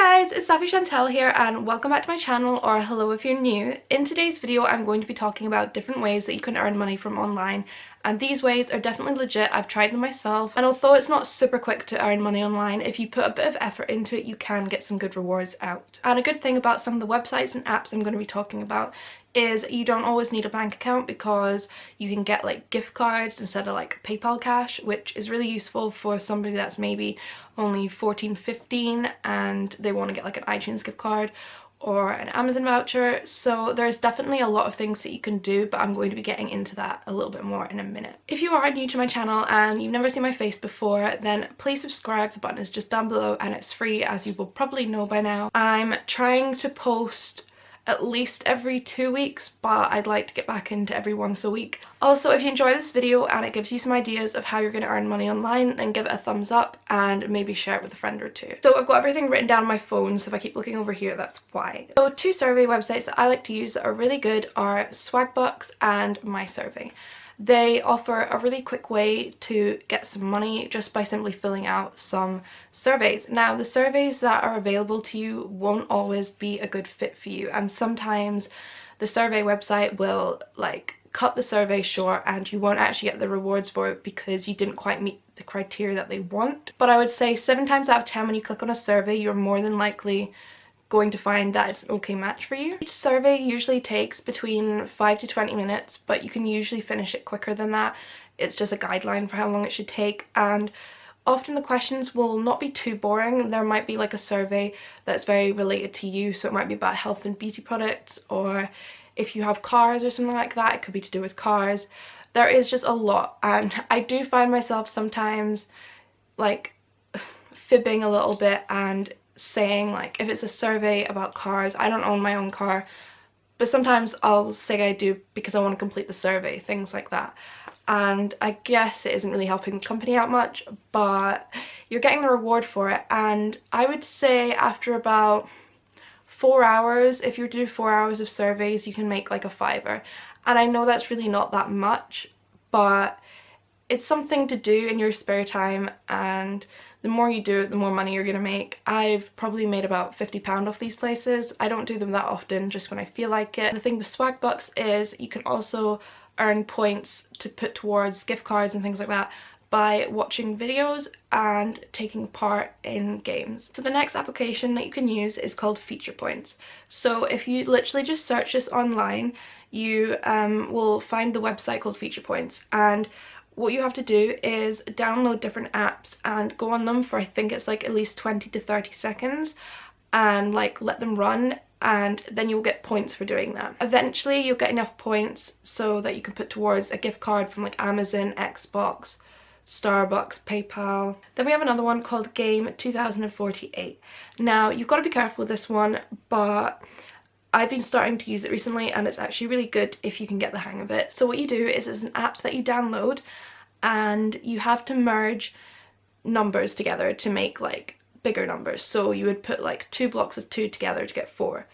Hi guys, it's Saffy Chantelle here and welcome back to my channel, or hello if you're new. In today's video I'm going to be talking about different ways that you can earn money from online, and these ways are definitely legit. I've tried them myself, and although it's not super quick to earn money online, if you put a bit of effort into it you can get some good rewards out. And a good thing about some of the websites and apps I'm going to be talking about is you don't always need a bank account, because you can get like gift cards instead of like PayPal cash, which is really useful for somebody that's maybe only 14, 15 and they want to get like an iTunes gift card or an Amazon voucher. So there's definitely a lot of things that you can do, but I'm going to be getting into that a little bit more in a minute. If you are new to my channel and you've never seen my face before, then please subscribe. The button is just down below and it's free, as you will probably know by now. I'm trying to post at least every 2 weeks, but I'd like to get back into every once a week. Also, if you enjoy this video and it gives you some ideas of how you're going to earn money online, then give it a thumbs up and maybe share it with a friend or two. So I've got everything written down on my phone, so if I keep looking over here, that's why. So two survey websites that I like to use that are really good are Swagbucks and My Survey. They offer a really quick way to get some money just by simply filling out some surveys. Now, the surveys that are available to you won't always be a good fit for you, and sometimes the survey website will like cut the survey short and you won't actually get the rewards for it because you didn't quite meet the criteria that they want. But I would say 7 times out of 10 when you click on a survey, you're more than likely going to find that it's an okay match for you. Each survey usually takes between 5 to 20 minutes, but you can usually finish it quicker than that. It's just a guideline for how long it should take, and often the questions will not be too boring. There might be like a survey that's very related to you, so it might be about health and beauty products, or if you have cars or something like that, it could be to do with cars. There is just a lot, and I do find myself sometimes like fibbing a little bit and saying, like, if it's a survey about cars, I don't own my own car, but sometimes I'll say I do because I want to complete the survey, things like that. And I guess it isn't really helping the company out much, but you're getting the reward for it. And I would say after about 4 hours, if you do 4 hours of surveys, you can make like a $5. And I know that's really not that much, but it's something to do in your spare time, and the more you do it, the more money you're gonna make. I've probably made about £50 off these places. I don't do them that often, just when I feel like it. The thing with Swagbucks is you can also earn points to put towards gift cards and things like that by watching videos and taking part in games. So the next application that you can use is called Feature Points. So if you literally just search this online, you will find the website called Feature Points, and what you have to do is download different apps and go on them for, I think it's like at least 20 to 30 seconds and like let them run, and then you'll get points for doing that. Eventually you'll get enough points so that you can put towards a gift card from like Amazon, Xbox, Starbucks, PayPal. Then we have another one called Game 2048. Now you've got to be careful with this one, but I've been starting to use it recently and it's actually really good if you can get the hang of it. So what you do is it's an app that you download, and you have to merge numbers together to make like bigger numbers. So you would put like 2 blocks of 2 together to get 4,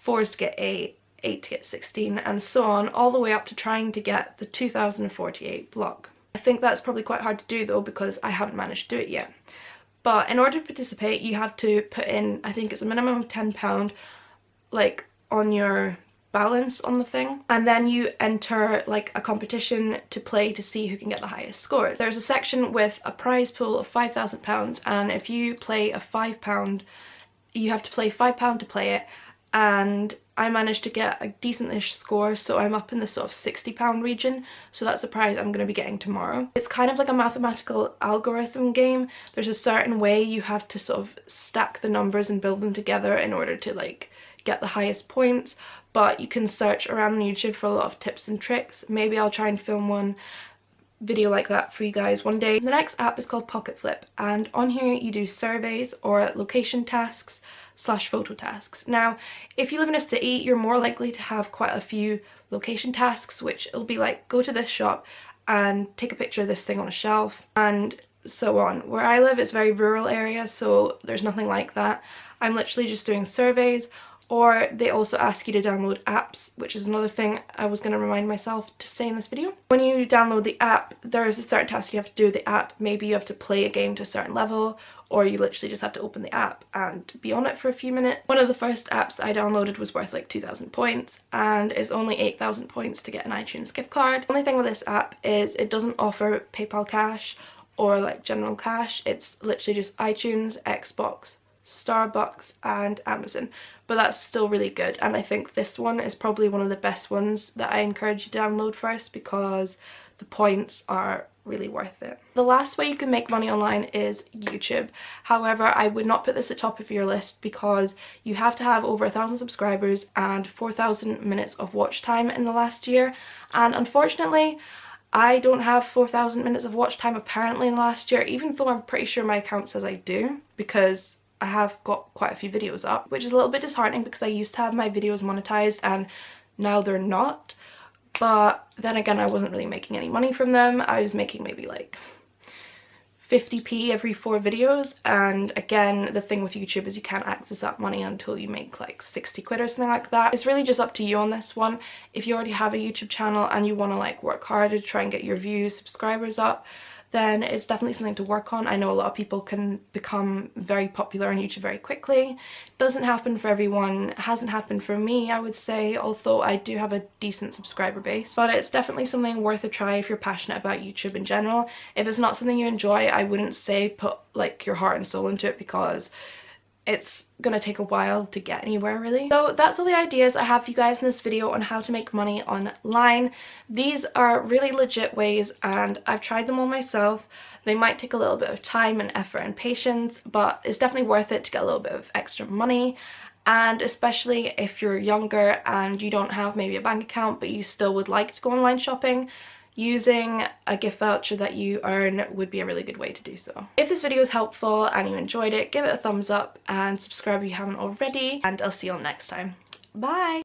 4s to get 8, 8 to get 16, and so on, all the way up to trying to get the 2048 block. I think that's probably quite hard to do though, because I haven't managed to do it yet. But in order to participate, you have to put in, I think it's a minimum of £10 like on your balance on the thing, and then you enter like a competition to play to see who can get the highest scores. There's a section with a prize pool of £5,000, and if you play a £5, you have to play £5 to play it, and I managed to get a decent-ish score, so I'm up in the sort of £60 region, so that's a prize I'm going to be getting tomorrow. It's kind of like a mathematical algorithm game. There's a certain way you have to sort of stack the numbers and build them together in order to like get the highest points, but you can search around on YouTube for a lot of tips and tricks. Maybe I'll try and film one video like that for you guys one day. The next app is called Pocketflip, and on here you do surveys or location tasks / photo tasks. Now if you live in a city, you're more likely to have quite a few location tasks, which it'll be like go to this shop and take a picture of this thing on a shelf and so on. Where I live, it's a very rural area, so there's nothing like that. I'm literally just doing surveys Or they also ask you to download apps, which is another thing I was going to remind myself to say in this video. When you download the app, there's a certain task you have to do with the app. Maybe you have to play a game to a certain level, or you literally just have to open the app and be on it for a few minutes. One of the first apps that I downloaded was worth like 2,000 points and it's only 8,000 points to get an iTunes gift card. The only thing with this app is it doesn't offer PayPal Cash or like general cash. It's literally just iTunes, Xbox, Starbucks and Amazon, but that's still really good, and I think this one is probably one of the best ones that I encourage you to download first because the points are really worth it. The last way you can make money online is YouTube. However, I would not put this at the top of your list because you have to have over 1,000 subscribers and 4,000 minutes of watch time in the last year, and unfortunately I don't have 4,000 minutes of watch time apparently in the last year, even though I'm pretty sure my account says I do, because I have got quite a few videos up, which is a little bit disheartening because I used to have my videos monetized and now they're not. But then again, I wasn't really making any money from them. I was making maybe like 50p every 4 videos, and again, the thing with YouTube is you can't access that money until you make like 60 quid or something like that. It's really just up to you on this one. If you already have a YouTube channel and you want to like work hard to try and get your views, subscribers up, then it's definitely something to work on. I know a lot of people can become very popular on YouTube very quickly. Doesn't happen for everyone, hasn't happened for me, I would say, although I do have a decent subscriber base. But it's definitely something worth a try if you're passionate about YouTube in general. If it's not something you enjoy, I wouldn't say put like your heart and soul into it because it's gonna take a while to get anywhere really. So that's all the ideas I have for you guys in this video on how to make money online. These are really legit ways and I've tried them all myself. They might take a little bit of time and effort and patience, but it's definitely worth it to get a little bit of extra money. And especially if you're younger and you don't have maybe a bank account but you still would like to go online shopping, using a gift voucher that you earn would be a really good way to do so. If this video was helpful and you enjoyed it, give it a thumbs up and subscribe if you haven't already, and I'll see you all next time. Bye!